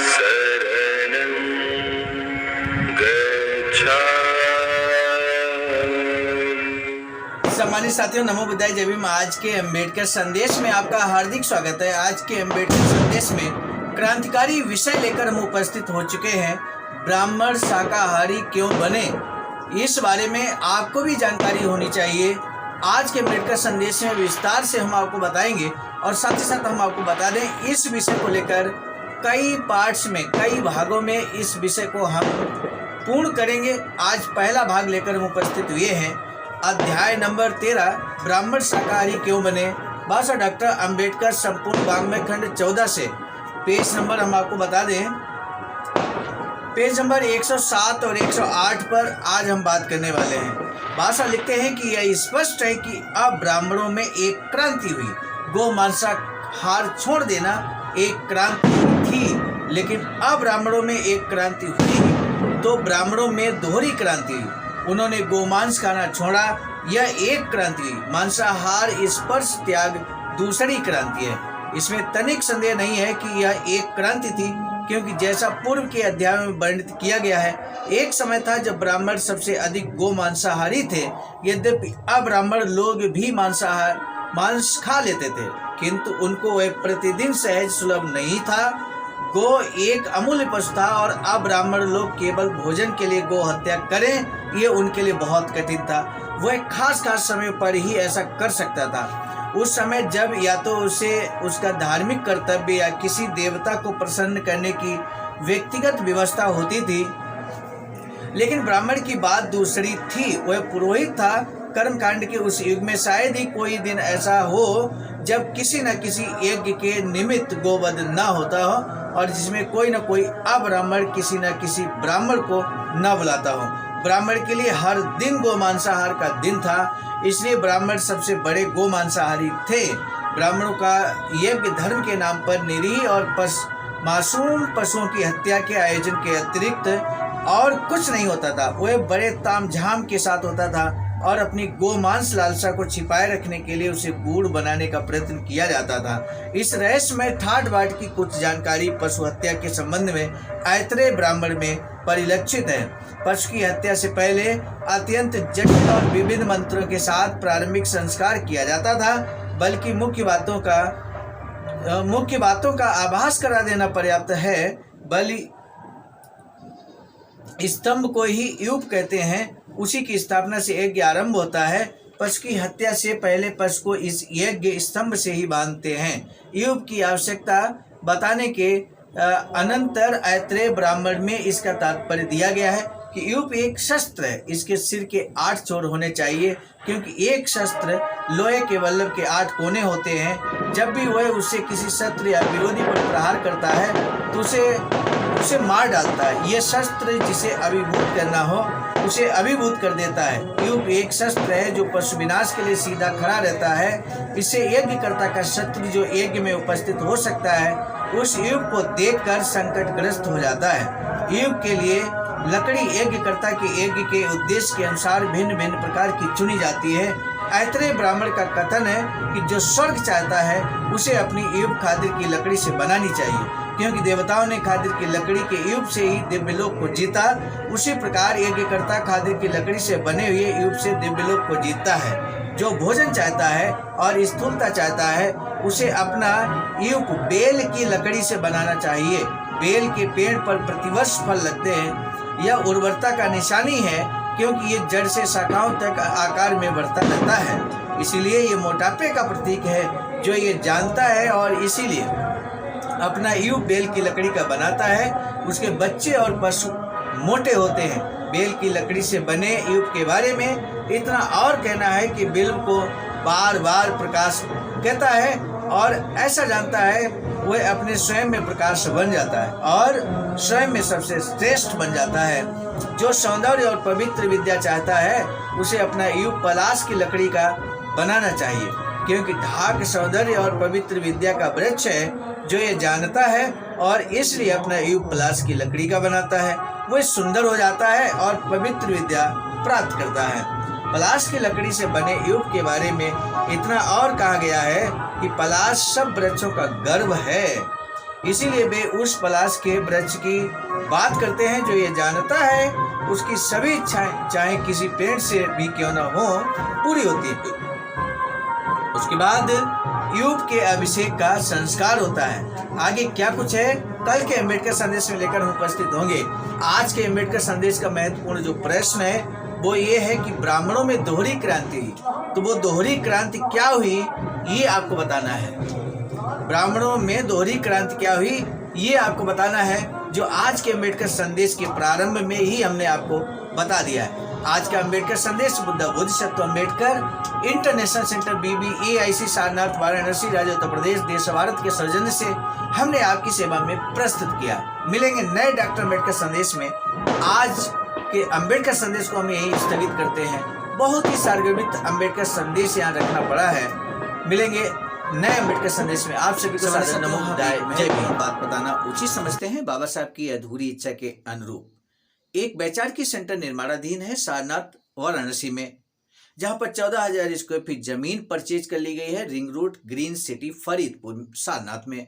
शरणं गच्छामि। सम्मानित साथियों, नमो बुद्धाय जय भीम। आज के अम्बेडकर संदेश में आपका हार्दिक स्वागत है। आज के अम्बेडकर संदेश में क्रांतिकारी विषय लेकर हम उपस्थित हो चुके हैं। ब्राह्मण शाकाहारी क्यों बने, इस बारे में आपको भी जानकारी होनी चाहिए। आज के अम्बेडकर संदेश में विस्तार से हम आपको बताएंगे और साथ ही साथ हम आपको बता दें, इस विषय को लेकर कई पार्ट्स में, कई भागों में इस विषय को हम पूर्ण करेंगे। आज पहला भाग लेकर हम उपस्थित हुए हैं। अध्याय नंबर 13, ब्राह्मण शाकाहारी क्यों बने। बाबा डॉक्टर अम्बेडकर संपूर्ण वाङ्मय खंड 14 से पेज नंबर हम आपको बता दें, पेज नंबर 107 और 108 पर आज हम बात करने वाले हैं। भाषा लिखते हैं कि यह स्पष्ट है कि अब ब्राह्मणों में एक क्रांति हुई। गौ मांसाहार छोड़ देना एक क्रांति थी, लेकिन अब ब्राह्मणों में एक क्रांति हुई तो ब्राह्मणों में दोहरी क्रांति हुई। उन्होंने गोमांस खाना छोड़ा, यह एक क्रांति हुई। मांसाहार स्पर्श त्याग दूसरी क्रांति है। इसमें तनिक संदेह नहीं है कि यह एक क्रांति थी, क्योंकि जैसा पूर्व के अध्याय में वर्णित किया गया है, एक समय था जब ब्राह्मण सबसे अधिक गो मांसाहारी थे। यद्यपि अब्राह्मण लोग भी मांस खा लेते थे, किंतु उनको वह प्रतिदिन सहज सुलभ नहीं था। गो एक अमूल्य पशु था और अब्राह्मण लोग केवल भोजन के लिए गो हत्या करें, ये उनके लिए बहुत कठिन था। वह खास समय पर ही ऐसा कर सकता था। उस समय जब या तो उसे उसका धार्मिक कर्तव्य या किसी देवता को प्रसन्न करने की व्यक्तिगत व्यवस्था होती थी। लेकिन ब्राह्मण की बात दूसरी थी। वह पुरोहित था। कर्मकांड के उस युग में शायद ही कोई दिन ऐसा हो जब किसी न किसी यज्ञ के निमित्त गोवध न होता हो और जिसमें कोई न कोई अब्राह्मण किसी न किसी ब्राह्मण को न बुलाता हो। ब्राह्मण के लिए हर दिन गो मांसाहार का दिन था, इसलिए ब्राह्मण सबसे बड़े गो मांसाहारी थे। ब्राह्मणों का यज्ञ धर्म के नाम पर निरीह और मासूम पशुओं की हत्या के आयोजन के अतिरिक्त और कुछ नहीं होता था। वह बड़े तामझाम के साथ होता था और अपनी गोमांस लालसा को छिपाए रखने के लिए उसे गूढ़ बनाने का प्रयत्न किया जाता था। इस रहस्यमय ठाट बाट की कुछ जानकारी पशु हत्या के संबंध में ऐतरेय ब्राह्मण में परिलक्षित है। पशु की हत्या से पहले अत्यंत जटिल और विविध मंत्रों के साथ प्रारंभिक संस्कार किया जाता था, बल्कि मुख्य बातों का आभास करा देना पर्याप्त है। बलि स्तंभ को ही यूप कहते हैं, उसी की स्थापना से यज्ञ आरंभ होता है। पशु की हत्या से पहले पशु को इस यज्ञ स्तंभ से ही बांधते हैं। यूप की आवश्यकता बताने के अनंतर ऐतरेय ब्राह्मण में इसका तात्पर्य दिया गया है कि यूप एक शस्त्र है। इसके सिर के 8 छोर होने चाहिए, क्योंकि एक शस्त्र लोहे के वल्लभ के 8 कोने होते हैं। जब भी वह उससे किसी शस्त्र या विरोधी पर प्रहार करता है तो उसे मार डालता है। यह शस्त्र जिसे अभिभूत करना हो उसे अभिभूत कर देता है। यूप एक शस्त्र है जो पशु विनाश के लिए सीधा खड़ा रहता है। इससे यज्ञकर्ता का शत्रु जो यज्ञ में उपस्थित हो सकता है, उस युग को देखकर संकटग्रस्त हो जाता है। युग के लिए लकड़ी यज्ञकर्ता के यज्ञ के उद्देश्य के अनुसार भिन्न भिन्न प्रकार की चुनी जाती है। ऐतरेय ब्राह्मण का कथन है कि जो स्वर्ग चाहता है उसे अपनी युग खातिर की लकड़ी से बनानी चाहिए, क्योंकि देवताओं ने खातिर की लकड़ी के युग से ही दिव्यलोक को जीता। उसी प्रकार यज्ञकर्ता खातिर की लकड़ी से बने हुए युग से दिव्यलोक को जीतता है। जो भोजन चाहता है और स्थूलता चाहता है उसे अपना युग बेल की लकड़ी से बनाना चाहिए। बेल के पेड़ पर प्रतिवर्ष फल लगते हैं। यह उर्वरता का निशानी है, क्योंकि ये जड़ से शाखाओं तक आकार में बढ़ता रहता है। इसीलिए ये मोटापे का प्रतीक है जो ये जानता है और इसीलिए अपना युग बेल की लकड़ी का बनाता है। उसके बच्चे और पशु मोटे होते हैं। बेल की लकड़ी से बने युग के बारे में इतना और कहना है कि बेल को बार बार प्रकाश कहता है और ऐसा जानता है वह अपने स्वयं में प्रकाश बन जाता है और स्वयं में सबसे श्रेष्ठ बन जाता है। जो सौंदर्य और पवित्र विद्या चाहता है उसे अपना युग पलाश की लकड़ी का बनाना चाहिए, क्योंकि ढाक सौंदर्य और पवित्र विद्या का वृक्ष है जो ये जानता है और इसलिए अपना युग पलाश की लकड़ी का बनाता है। वह सुंदर हो जाता है और पवित्र विद्या प्राप्त करता है। पलाश की लकड़ी से बने युग के बारे में इतना और कहा गया है कि पलाश सब वृक्षों का गर्व है। इसीलिए वे उस पलाश के वृक्ष की बात करते हैं जो ये जानता है उसकी सभी इच्छाएं चाहे किसी पेड़ से भी क्यों न हो पूरी होती है। उसके बाद युग के अभिषेक का संस्कार होता है। आगे क्या कुछ है कल के अम्बेडकर संदेश में लेकर हम उपस्थित होंगे। आज के अम्बेडकर संदेश का महत्वपूर्ण जो प्रश्न है वो ये है कि ब्राह्मणों में दोहरी क्रांति हुई, तो वो दोहरी क्रांति क्या हुई ये आपको बताना है। ब्राह्मणों में दोहरी क्रांति क्या हुई ये आपको बताना है, जो आज के अम्बेडकर संदेश के प्रारंभ में ही हमने आपको बता दिया है। आज का अम्बेडकर संदेश बुद्ध सत्व Ambedkar international centre BBAIC Sarnath Varanasi राज्य उत्तर प्रदेश देश भारत के सौजन्य से हमने आपकी सेवा में प्रस्तुत किया। मिलेंगे नए डॉक्टर अम्बेडकर संदेश में। आज के अम्बेडकर संदेश को हम यही स्थगित करते हैं। बहुत ही सारगर्भित अम्बेडकर संदेश यहाँ रखना पड़ा है। मिलेंगे नए अम्बेडकर संदेश में। आप सभी को सादर नमो बुद्धाय, जय भीम। बात बताना उचित समझते हैं बाबा साहब की अधूरी इच्छा के अनुरूप एक वैचारिकी सेंटर निर्माणाधीन है सारनाथ वाराणसी में, जहां पर 14,000 स्क्वायर फीट जमीन परचेज कर ली गई है ring road green city Faridpur Sarnath में।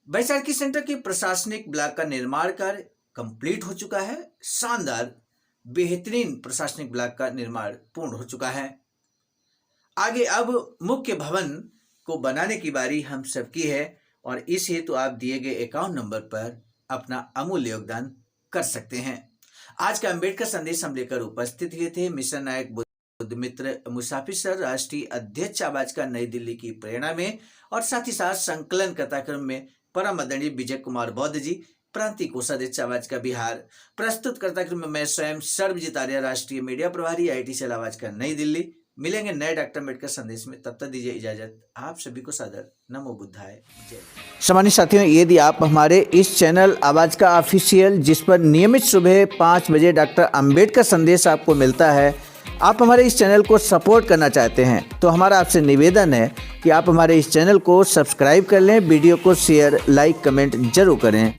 वैचारिकी सेंटर के प्रशासनिक ब्लॉक का निर्माण कार्य कंप्लीट हो चुका है। शानदार बेहतरीन प्रशासनिक ब्लॉक का निर्माण पूर्ण हो चुका है। आगे अब मुख्य भवन को बनाने की बारी हम सबकी है और इस हेतु आप दिए गए अकाउंट नंबर पर अपना अमूल्य योगदान कर सकते हैं। आज का अम्बेडकर संदेश हम लेकर उपस्थित हुए थे मिशन नायक बुद्ध मित्र मुसाफिर सर, राष्ट्रीय अध्यक्ष आवाज का नई दिल्ली की प्रेरणा में, और साथ ही साथ संकलन कथाक्रम में परम आदरणीय विजय कुमार बौद्ध जी, प्रांतीय कोषाध्यक्ष आवाज का बिहार। प्रस्तुत करता में मैं स्वयं सर्वजीत आर्य, राष्ट्रीय मीडिया प्रभारी IT सेल आवाज का नई दिल्ली। मिलेंगे नए डॉक्टर अम्बेडकर संदेश में, तब तक दीजिए इजाजत। आप सभी को सादर नमो बुद्धाय, जय। सम्मानित साथियों, यदि आप हमारे इस चैनल आवाज का ऑफिशियल, जिस पर नियमित सुबह 5 बजे डॉक्टर अम्बेडकर संदेश आपको मिलता है, आप हमारे इस चैनल को सपोर्ट करना चाहते हैं तो हमारा आपसे निवेदन है कि आप हमारे इस चैनल को सब्सक्राइब कर लें, वीडियो को शेयर लाइक कमेंट जरूर करें।